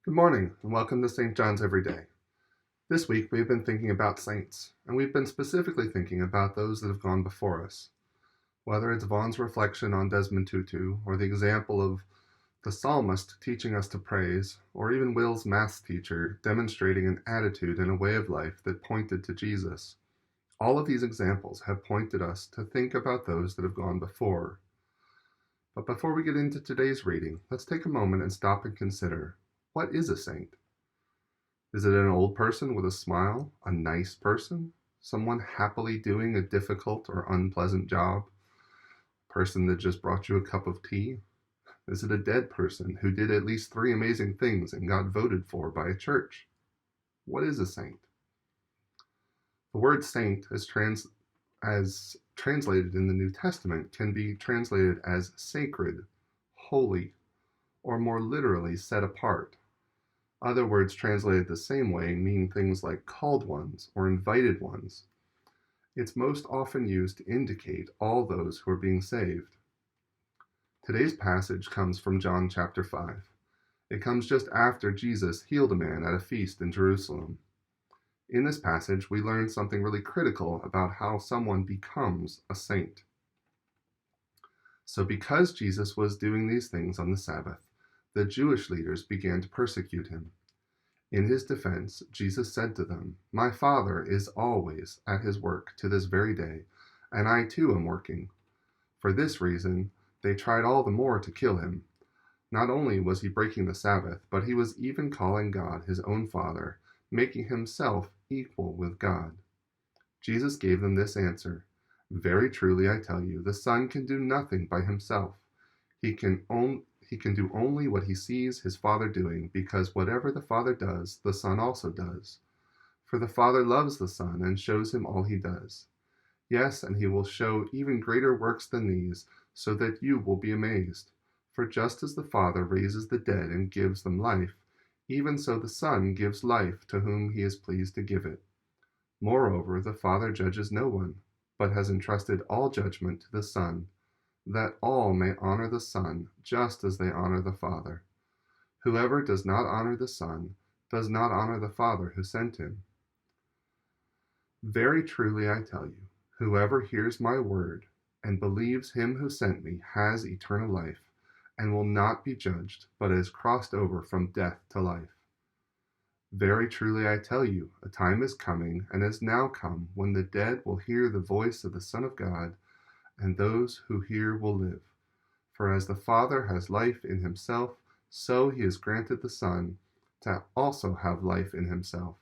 Good morning, and welcome to St. John's Every Day. This week we've been thinking about saints, and we've been specifically thinking about those that have gone before us. Whether it's Vaughn's reflection on Desmond Tutu, or the example of the psalmist teaching us to praise, or even Will's maths teacher demonstrating an attitude and a way of life that pointed to Jesus. All of these examples have pointed us to think about those that have gone before. But before we get into today's reading, let's take a moment and stop and consider, what is a saint? Is it an old person with a smile, a nice person, someone happily doing a difficult or unpleasant job, a person that just brought you a cup of tea? Is it a dead person who did at least 3 amazing things and got voted for by a church? What is a saint? The word saint, as translated in the New Testament, can be translated as sacred, holy, or more literally, set apart. Other words translated the same way mean things like called ones or invited ones. It's most often used to indicate all those who are being saved. Today's passage comes from John chapter 5. It comes just after Jesus healed a man at a feast in Jerusalem. In this passage, we learn something really critical about how someone becomes a saint. So because Jesus was doing these things on the Sabbath, the Jewish leaders began to persecute him. In his defense, Jesus said to them, "My Father is always at his work to this very day, and I too am working." For this reason, they tried all the more to kill him. Not only was he breaking the Sabbath, but he was even calling God his own Father, making himself equal with God. Jesus gave them this answer, "Very truly I tell you, the Son can do nothing by himself. He can do only what he sees his Father doing, because whatever the Father does, the Son also does. For the Father loves the Son and shows him all he does. Yes, and he will show even greater works than these, so that you will be amazed. For just as the Father raises the dead and gives them life, even so the Son gives life to whom he is pleased to give it. Moreover, the Father judges no one, but has entrusted all judgment to the Son, that all may honor the Son just as they honor the Father. Whoever does not honor the Son does not honor the Father who sent him. Very truly I tell you, whoever hears my word and believes him who sent me has eternal life, and will not be judged, but is crossed over from death to life. Very truly I tell you, a time is coming, and has now come, when the dead will hear the voice of the Son of God, and those who hear will live. For as the Father has life in himself, so he has granted the Son to also have life in himself.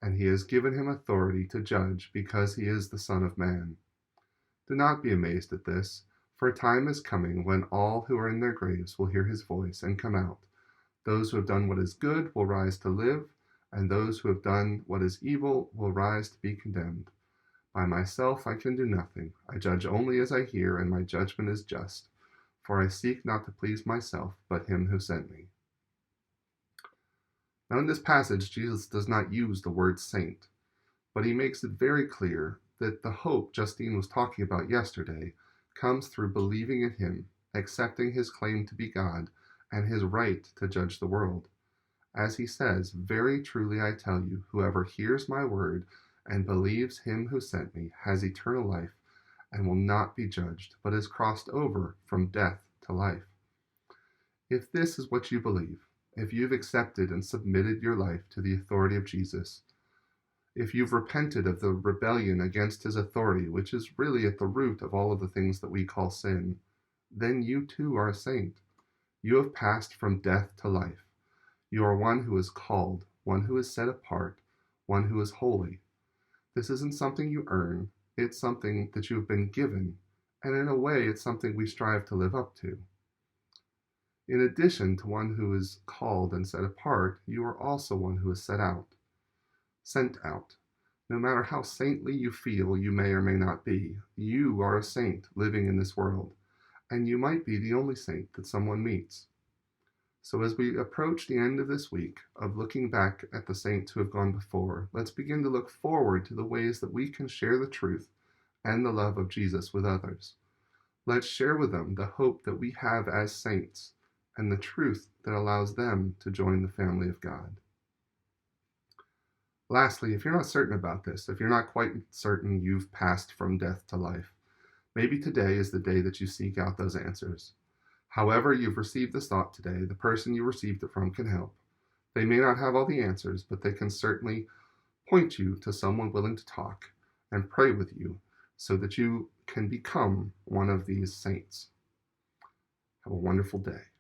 And he has given him authority to judge, because he is the Son of Man. Do not be amazed at this, for a time is coming when all who are in their graves will hear his voice and come out. Those who have done what is good will rise to live, and those who have done what is evil will rise to be condemned. By myself I can do nothing. I judge only as I hear, and my judgment is just. For I seek not to please myself, but him who sent me." Now in this passage, Jesus does not use the word saint, but he makes it very clear that the hope Justine was talking about yesterday comes through believing in him, accepting his claim to be God, and his right to judge the world. As he says, "Very truly I tell you, whoever hears my word and believes him who sent me has eternal life, and will not be judged, but is crossed over from death to life." If this is what you believe, if you've accepted and submitted your life to the authority of Jesus, if you've repented of the rebellion against his authority, which is really at the root of all of the things that we call sin, then you too are a saint. You have passed from death to life. You are one who is called, one who is set apart, one who is holy. This isn't something you earn, it's something that you have been given, and in a way it's something we strive to live up to. In addition to one who is called and set apart, you are also one who is sent out. No matter how saintly you feel you may or may not be, you are a saint living in this world, and you might be the only saint that someone meets. So as we approach the end of this week of looking back at the saints who have gone before, let's begin to look forward to the ways that we can share the truth and the love of Jesus with others. Let's share with them the hope that we have as saints, and the truth that allows them to join the family of God. Lastly, if you're not certain about this, if you're not quite certain you've passed from death to life, maybe today is the day that you seek out those answers. However you've received this thought today, the person you received it from can help. They may not have all the answers, but they can certainly point you to someone willing to talk and pray with you so that you can become one of these saints. Have a wonderful day.